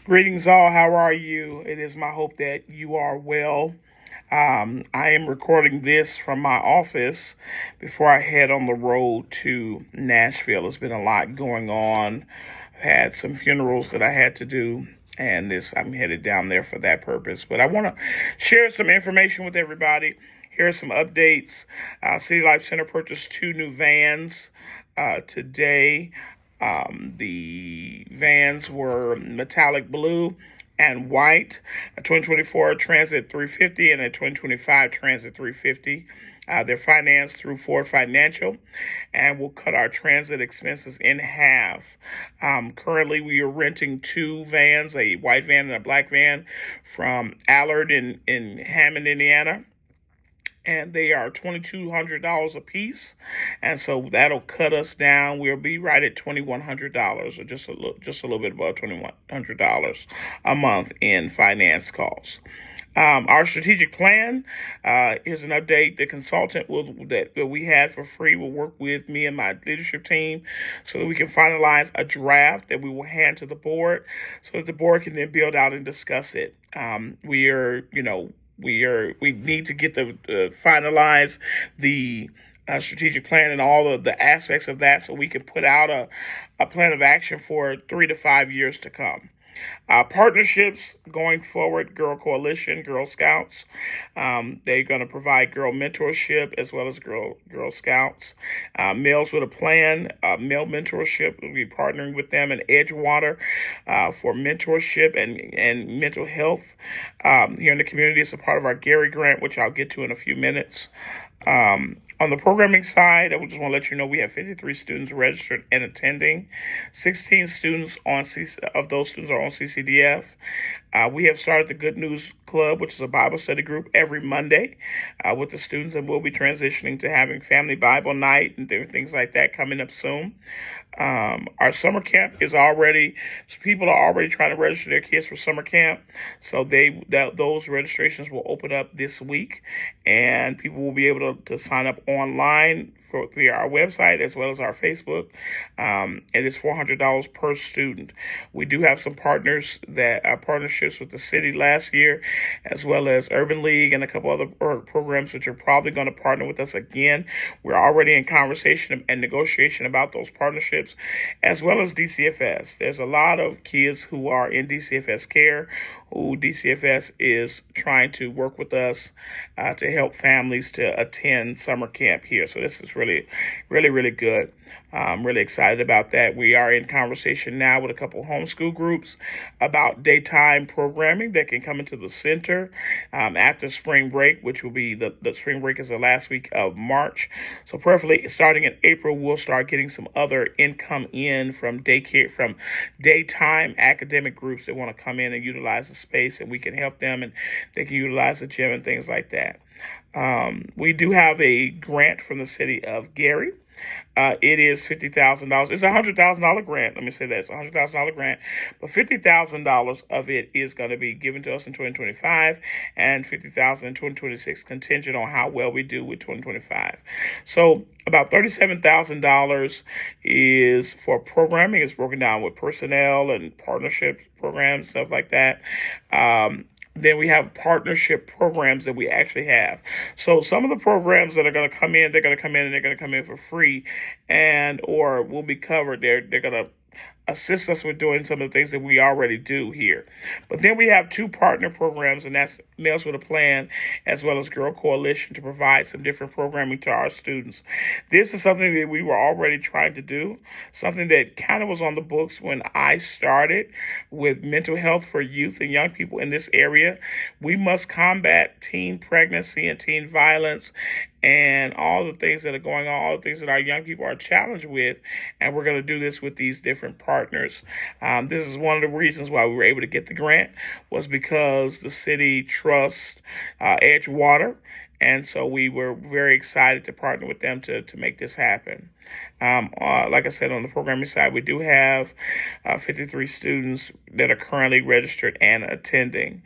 Greetings, all. How are you? It is my hope that you are well. I am recording this from my office before I head on the road to Nashville. There's been a lot going on. Had some funerals that I had to do, and I'm headed down there for that purpose. But I want to share some information with everybody. Here are some updates. City Life Center purchased two new vans today. The vans were metallic blue and white, a 2024 Transit 350 and a 2025 Transit 350. They're financed through Ford Financial and will cut our transit expenses in half. Currently, we are renting two vans, a white van and a black van, from Allard in Hammond, Indiana, and they are $2,200 a piece, and so that'll cut us down. We'll be right at $2,100, or just a little bit above $2,100 a month in finance costs. Our strategic plan, here's an update. The consultant that we had for free will work with me and my leadership team so that we can finalize a draft that we will hand to the board so that the board can then build out and discuss it. We need to get finalize the strategic plan and all of the aspects of that so we can put out a plan of action for 3 to 5 years to come. Partnerships going forward, Girl Coalition, Girl Scouts. They're going to provide girl mentorship as well as Girl Scouts. Males with a Plan, male mentorship. We'll be partnering with them in Edgewater for mentorship and mental health here in the community. It's a part of our Gary Grant, which I'll get to in a few minutes. On the programming side, I just want to let you know we have 53 students registered and attending. 16 students of those students are on CCDF. We have started the Good News Club, which is a Bible study group every Monday with the students, and we'll be transitioning to having family Bible night and things like that coming up soon. Our summer camp is people are already trying to register their kids for summer camp, so those registrations will open up this week, and people will be able to sign up online via our website as well as our Facebook. It is $400 per student. We do have some partnerships with the city last year, as well as Urban League and a couple other programs which are probably going to partner with us again. We're already in conversation and negotiation about those partnerships, as well as DCFS. There's a lot of kids who are in DCFS care, who DCFS is trying to work with us to help families to attend summer camp here. So this is really, really, really good. I'm really excited about that. We are in conversation now with a couple homeschool groups about daytime programming that can come into the center after spring break, which will be the spring break is the last week of March. So preferably starting in April, we'll start getting some other income in from daytime academic groups that want to come in and utilize the space, and we can help them and they can utilize the gym and things like that. We do have a grant from the city of Gary. It is $50,000. It's a $100,000 grant. Let me say that it's a $100,000 grant, but $50,000 of it is going to be given to us in 2025, and $50,000 in 2026, contingent on how well we do with 2025. So about $37,000 is for programming. It's broken down with personnel and partnership programs, stuff like that. Then we have partnership programs that we actually have. So some of the programs that are going to come in, they're going to come in and they're going to come in for free or will be covered. They're going to assist us with doing some of the things that we already do here. But then we have two partner programs, and that's Males with a Plan as well as Girl Coalition, to provide some different programming to our students. This is something that we were already trying to do, something that kind of was on the books when I started with mental health for youth and young people in this area. We must combat teen pregnancy and teen violence and all the things that are going on, all the things that our young people are challenged with, and we're going to do this with these different partners. This is one of the reasons why we were able to get the grant, was because the city trusts Edgewater, and so we were very excited to partner with them to make this happen. Like I said, on the programming side, we do have 53 students that are currently registered and attending.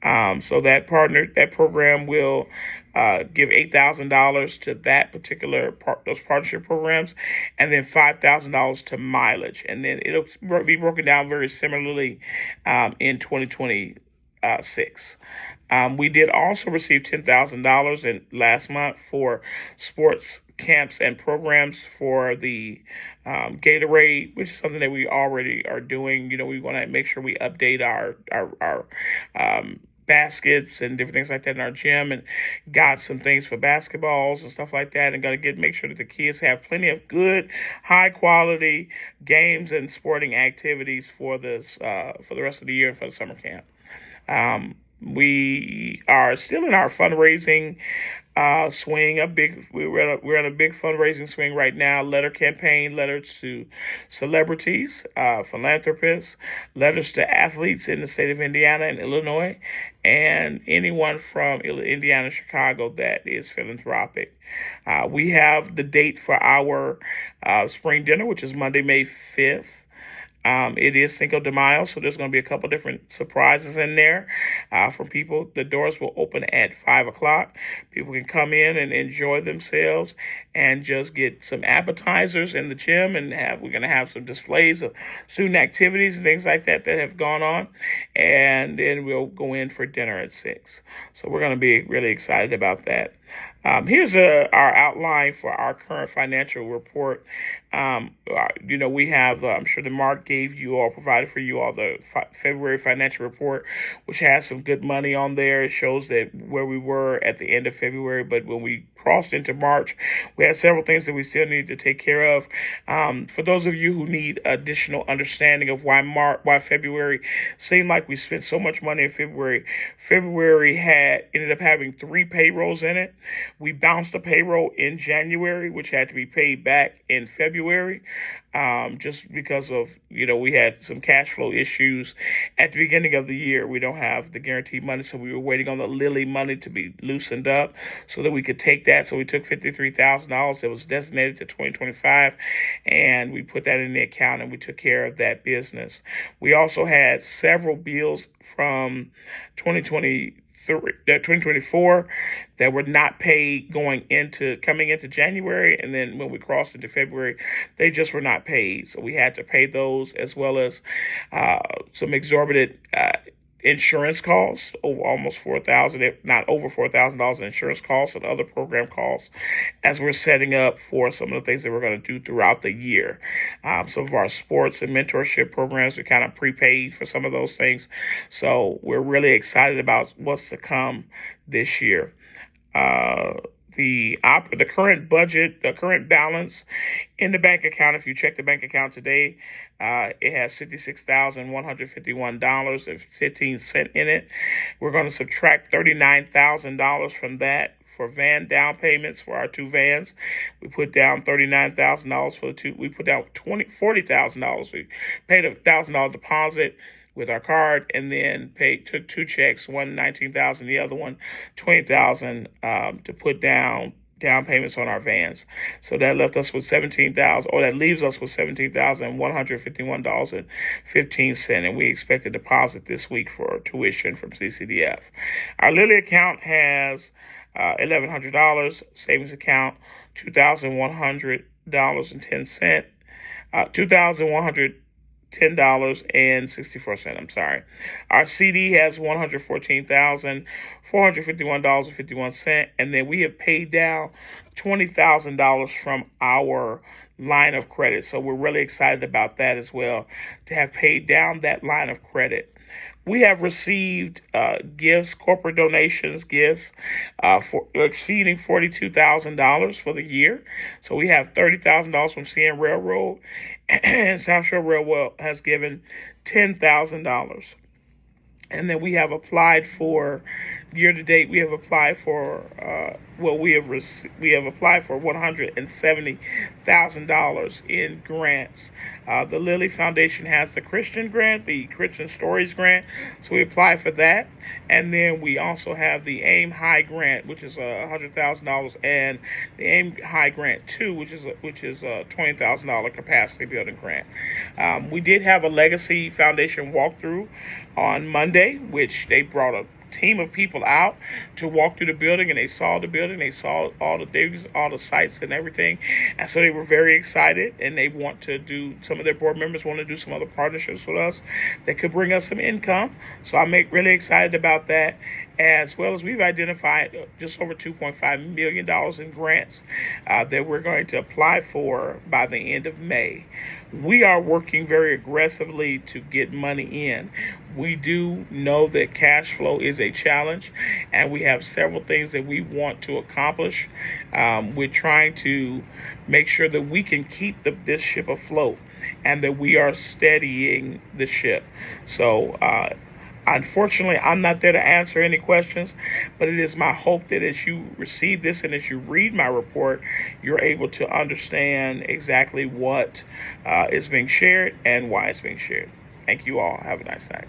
So that program will give $8,000 to that particular those partnership programs, and then $5,000 to mileage, and then it'll be broken down very similarly in 2026. We did also receive $10,000 in last month for sports camps and programs for the Gatorade, which is something that we already are doing. We want to make sure we update our baskets and different things like that in our gym, and got some things for basketballs and stuff like that, and going to make sure that the kids have plenty of good, high quality games and sporting activities for this for the rest of the year for the summer camp. We are still in our fundraising swing. We're in a big fundraising swing right now. Letter campaign, letters to celebrities, philanthropists, letters to athletes in the state of Indiana and Illinois, and anyone from Indiana, Chicago that is philanthropic. We have the date for our spring dinner, which is Monday, May 5th. It is Cinco de Mayo, so there's going to be a couple different surprises in there for people. The doors will open at 5 o'clock. People can come in and enjoy themselves and just get some appetizers in the gym, and we're going to have some displays of student activities and things like that have gone on, and then we'll go in for dinner at 6. So we're going to be really excited about that. Here's our outline for our current financial report. We have, I'm sure that Mark provided for you all the February financial report, which has some good money on there. It shows that where we were at the end of February, but when we crossed into March, we had several things that we still need to take care of. For those of you who need additional understanding of why February seemed like we spent so much money in February, February ended up having 3 payrolls in it. We bounced a payroll in January, which had to be paid back in February, just because of, we had some cash flow issues at the beginning of the year. We don't have the guaranteed money, so we were waiting on the Lilly money to be loosened up so that we could take that. So we took $53,000 that was designated to 2025, and we put that in the account, and we took care of that business. We also had several bills from 2024 that were not paid coming into January, and then when we crossed into February, they just were not paid. So we had to pay those, as well as some exorbitant insurance costs, over almost $4,000, if not over $4,000 in insurance costs and other program costs, as we're setting up for some of the things that we're going to do throughout the year. Some of our sports and mentorship programs, we kind of prepaid for some of those things. So we're really excited about what's to come this year. The current budget, the current balance in the bank account, if you check the bank account today, it has $56,151.15 in it. We're going to subtract $39,000 from that for van down payments for our 2 vans. We put down $39,000 for the 2. We put down $40,000. We paid a $1,000 deposit with our card, and then took 2 checks, one $19,000, the other one $20,000, to put down payments on our vans. So that left us with that leaves us with $17,151.15, and we expect a deposit this week for tuition from CCDF. Our Lilly account has $1,100, savings account $2,100.10, $2,110.64. I'm sorry. Our CD has $114,451.51, and then we have paid down $20,000 from our line of credit. So we're really excited about that as well, to have paid down that line of credit. We have received gifts, corporate donations, gifts for exceeding $42,000 for the year. So we have $30,000 from CN Railroad, and South Shore Railroad has given $10,000. And then we have applied for, year to date, we have applied for we have applied for $170,000 in grants. The Lilly Foundation has the Christian grant, the Christian Stories grant, so we applied for that. And then we also have the AIM High grant, which is $100,000, and the AIM High grant 2, which is a $20,000 capacity building grant. We did have a Legacy Foundation walkthrough on Monday, which they brought a team of people out to walk through the building, and they saw the building, they saw all the things, all the sites and everything, and so they were very excited, and they want to do, some of their board members want to do some other partnerships with us that could bring us some income. So I'm really excited about that, as well as we've identified just over $2.5 million in grants that we're going to apply for by the end of May. We are working very aggressively to get money in. We do know that cash flow is a challenge, and we have several things that we want to accomplish. We're trying to make sure that we can keep this ship afloat and that we are steadying the ship. So, unfortunately, I'm not there to answer any questions, but it is my hope that as you receive this and as you read my report, you're able to understand exactly what is being shared and why it's being shared. Thank you all. Have a nice night.